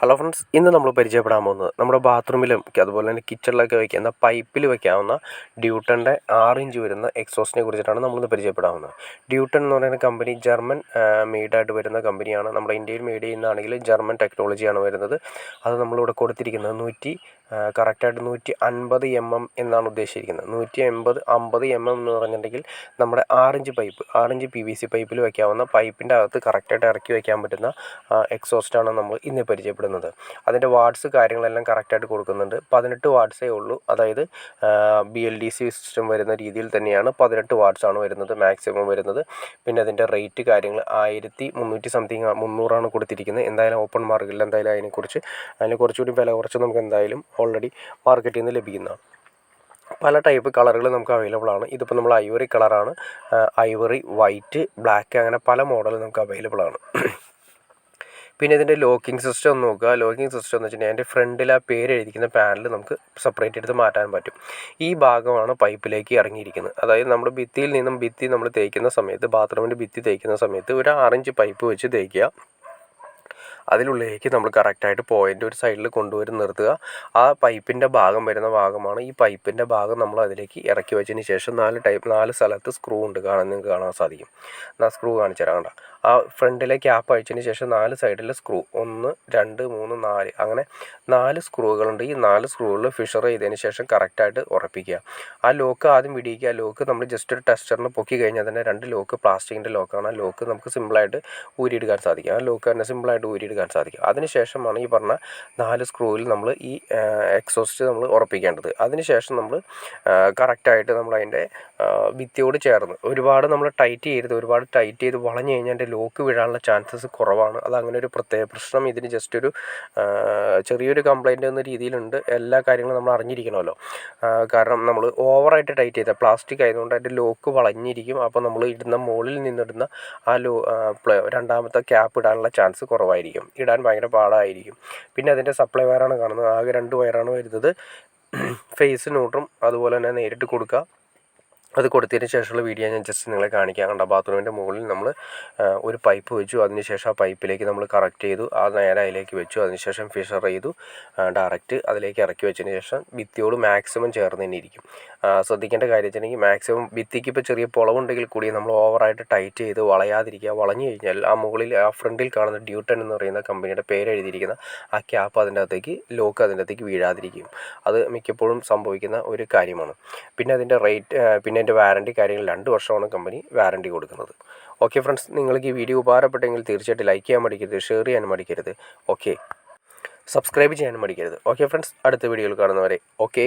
Hello friends, ഇന്ന് നമ്മൾ പരിചയപ്പെടാൻ പോകുന്നത് നമ്മുടെ ബാത്റൂമിലും അതുപോലെ തന്നെ കിച്ചണിലൊക്കെ വയ്ക്കുന്ന പൈപ്പിൽ വയ്ക്കാവുന്ന ഡ്യൂട്ടൻ്റെ 6 ഇഞ്ച് വരുന്ന എക്സോസ്റ്റിനെ കുറിച്ചിട്ടാണ് നമ്മളിന്ന് പരിചയപ്പെടാവുന്നത്. ഡ്യൂട്ടൺ എന്ന് പറയുന്ന കമ്പനി ജർമ്മൻ മെയ്ഡായിട്ട് വരുന്ന കമ്പനിയാണ്. നമ്മുടെ ഇന്ത്യയിൽ മെയ്ഡ് ചെയ്യുന്നതാണെങ്കിൽ ജർമ്മൻ ടെക്നോളജിയാണ് വരുന്നത്. അത് നമ്മളിവിടെ കൊടുത്തിരിക്കുന്നത് കറക്റ്റായിട്ട് 150 mm എന്നാണ് ഉദ്ദേശിച്ചിരിക്കുന്നത്. 150 mm എന്ന് പറഞ്ഞിട്ടുണ്ടെങ്കിൽ നമ്മുടെ 6 ഇഞ്ച് പൈപ്പ്, 6 ഇഞ്ച് PVC പൈപ്പിൽ വയ്ക്കാവുന്ന പൈപ്പിൻ്റെ അകത്ത് കറക്റ്റായിട്ട് ഇറക്കി വയ്ക്കാൻ പറ്റുന്ന എക്സോസ്റ്റാണ് നമ്മൾ ഇന്ന് പരിചയപ്പെടുന്നത്. അതിൻ്റെ വാട്ട്സ് കാര്യങ്ങളെല്ലാം കറക്റ്റായിട്ട് കൊടുക്കുന്നുണ്ട്. 18 വാട്ട്സേ ഉള്ളൂ. അതായത് BLDC സിസ്റ്റം വരുന്ന രീതിയിൽ തന്നെയാണ് 18 വാട്ട്സാണ് വരുന്നത് മാക്സിമം വരുന്നത്. പിന്നെ അതിൻ്റെ റേറ്റ് കാര്യങ്ങൾ 1300 സംതിങ് 300 കൊടുത്തിരിക്കുന്നത്. എന്തായാലും ഓപ്പൺ മാർക്കറ്റിൽ എന്തായാലും അതിന് കുറച്ചുകൂടി വില കുറച്ച് നമുക്ക് എന്തായാലും ഓൾറെഡി മാർക്കറ്റിൽ നിന്ന് ലഭിക്കുന്നതാണ്. പല ടൈപ്പ് കളറുകൾ നമുക്ക് അവൈലബിൾ ആണ്. ഇതിപ്പോൾ നമ്മൾ ഐവറി കളറാണ്, ഐവറി, വൈറ്റ്, ബ്ലാക്ക്, അങ്ങനെ പല മോഡൽ നമുക്ക് അവൈലബിൾ ആണ്. പിന്നെ ഇതിൻ്റെ ലോക്കിംഗ് സിസ്റ്റം ഒന്ന് നോക്കുക. ലോക്കിംഗ് സിസ്റ്റം എന്ന് വെച്ചിട്ടുണ്ടെങ്കിൽ അതിൻ്റെ ഫ്രണ്ടിൽ ആ പേര് എഴുതിക്കുന്ന പാനൽ നമുക്ക് സെപ്പറേറ്റ് എടുത്ത് മാറ്റാൻ പറ്റും. ഈ ഭാഗമാണ് പൈപ്പിലേക്ക് ഇറങ്ങിയിരിക്കുന്നത്. അതായത് നമ്മുടെ ഭിത്തി നമ്മൾ തേക്കുന്ന സമയത്ത്, ബാത്റൂമിൻ്റെ ഭിത്തി തേക്കുന്ന സമയത്ത് ഒരു 6 ഇഞ്ച് പൈപ്പ് വെച്ച് തേക്കുക. അതിനുള്ളിലേക്ക് നമ്മൾ കറക്റ്റായിട്ട് പോയിൻ്റ് ഒരു സൈഡിൽ കൊണ്ടുവരും നിർത്തുക. ആ പൈപ്പിൻ്റെ ഭാഗം വരുന്ന ഭാഗമാണ്. ഈ പൈപ്പിൻ്റെ ഭാഗം നമ്മൾ അതിലേക്ക് ഇറക്കി വെച്ചതിന് ശേഷം 4 സ്ഥലത്ത് സ്ക്രൂ ഉണ്ട്, നിങ്ങൾക്ക് കാണാൻ സാധിക്കും. സ്ക്രൂ കാണിച്ചു തരാം. കണ്ട ആ ഫ്രണ്ടിലെ ക്യാപ്പ് അഴിച്ചതിന് ശേഷം 4 സൈഡിലെ സ്ക്രൂ 1 2 3 4 അങ്ങനെ 4 സ്ക്രൂകളുണ്ട്. ഈ 4 സ്ക്രൂകളിൽ ഫിഷർ ചെയ്തതിന് ശേഷം കറക്റ്റായിട്ട് ഉറപ്പിക്കുക. ആ ലോക്ക് ആദ്യം പിടിക്കുക. ലോക്ക് നമ്മൾ ജസ്റ്റ് ഒരു ടെസ്റ്ററിന് പൊക്കി കഴിഞ്ഞാൽ തന്നെ 2 ലോക്ക് പ്ലാസ്റ്റിക്കിൻ്റെ ലോക്കാണ്. ആ ലോക്ക് നമുക്ക് സിമ്പിളായിട്ട് ഊരിയെടുക്കാൻ സാധിക്കും. ആ ലോക്ക് തന്നെ സിമ്പിളായിട്ട് ഊരിയെടുക്കാൻ സാധിക്കും. അതിനുശേഷമാണ് ഈ പറഞ്ഞ 4 സ്ക്രൂവിൽ നമ്മൾ ഈ എക്സോസ്റ്റ് നമ്മൾ ഉറപ്പിക്കേണ്ടത്. അതിനുശേഷം നമ്മൾ കറക്റ്റായിട്ട് നമ്മൾ അതിൻ്റെ ഭിത്തിയോട് ചേർന്ന് ഒരുപാട് നമ്മൾ ടൈറ്റ് ചെയ്ത് വളഞ്ഞു കഴിഞ്ഞാൽ അതിൻ്റെ ലോക്ക് വീഴാനുള്ള ചാൻസസ് കുറവാണ്. അതങ്ങനെ ഒരു പ്രത്യേക പ്രശ്നം ഇതിന് ജസ്റ്റ് ഒരു ചെറിയൊരു കംപ്ലൈൻറ്റ് എന്ന രീതിയിലുണ്ട്. എല്ലാ കാര്യങ്ങളും നമ്മൾ അറിഞ്ഞിരിക്കണമല്ലോ. കാരണം നമ്മൾ ഓവറായിട്ട് ടൈറ്റ് ചെയ്താൽ പ്ലാസ്റ്റിക് ആയതുകൊണ്ട് അതിൻ്റെ ലോക്ക് വളഞ്ഞിരിക്കും. അപ്പോൾ നമ്മൾ മുകളിൽ നിന്നിടുന്ന ആ രണ്ടാമത്തെ ക്യാപ്പ് ഇടാനുള്ള ചാൻസ് കുറവായിരിക്കും. ഇടാൻ ഭയങ്കര പാടായിരിക്കും. പിന്നെ അതിൻ്റെ സപ്ലൈ വയറാണ് കാണുന്നത്. ആകെ 2 വയറാണ് വരുന്നത്. ഫേസ് ന്യൂട്രും അതുപോലെ തന്നെ നേരിട്ട് കൊടുക്കുക. അത് കൊടുത്തതിന് ശേഷമുള്ള വീഡിയോ ഞാൻ ജസ്റ്റ് നിങ്ങളെ കാണിക്കാം. കണ്ട ബാത്റൂമിൻ്റെ മുകളിൽ നമ്മൾ ഒരു പൈപ്പ് വെച്ചു. അതിനുശേഷം ആ പൈപ്പിലേക്ക് നമ്മൾ കറക്റ്റ് ചെയ്തു. ആ നേരെ അതിലേക്ക് വെച്ചു. അതിനുശേഷം ഫിഷർ ചെയ്തു. ഡയറക്റ്റ് അതിലേക്ക് ഇറക്കി വെച്ചതിന് ശേഷം ഭിത്തിയോട് മാക്സിമം ചേർന്ന് തന്നെ ഇരിക്കും. ശ്രദ്ധിക്കേണ്ട കാര്യം വെച്ചിട്ടുണ്ടെങ്കിൽ മാക്സിമം ഭിത്തിക്ക് ഇപ്പോൾ ചെറിയ പൊളവുണ്ടെങ്കിൽ കൂടി നമ്മൾ ഓവറായിട്ട് ടൈറ്റ് ചെയ്ത് വളയാതിരിക്കുക. വളഞ്ഞു കഴിഞ്ഞാൽ ആ മുകളിൽ ആ ഫ്രണ്ടിൽ കാണുന്ന ഡ്യൂട്ടൺ എന്ന് പറയുന്ന കമ്പനിയുടെ പേര് എഴുതിയിരിക്കുന്ന ആ ക്യാപ്പ് അതിൻ്റെ അകത്തേക്ക് വീഴാതിരിക്കും. അത് മിക്കപ്പോഴും സംഭവിക്കുന്ന ഒരു കാര്യമാണ്. പിന്നെ അതിൻ്റെ പിന്നെ അതിൻ്റെ വാറണ്ടി കാര്യങ്ങൾ 2 വർഷമാണ് കമ്പനി വാറണ്ടി കൊടുക്കുന്നത്. ഓക്കെ ഫ്രണ്ട്സ്, നിങ്ങൾക്ക് ഈ വീഡിയോ ഉപകാരപ്പെട്ടെങ്കിൽ തീർച്ചയായിട്ടും ലൈക്ക് ചെയ്യാൻ മടിക്കരുത്, ഷെയർ ചെയ്യാനും മടിക്കരുത്. ഓക്കെ, സബ്സ്ക്രൈബ് ചെയ്യാനും മടിക്കരുത്. ഓക്കെ ഫ്രണ്ട്സ്, അടുത്ത വീഡിയോയിൽ കാണുന്നവരെ ഓക്കെ.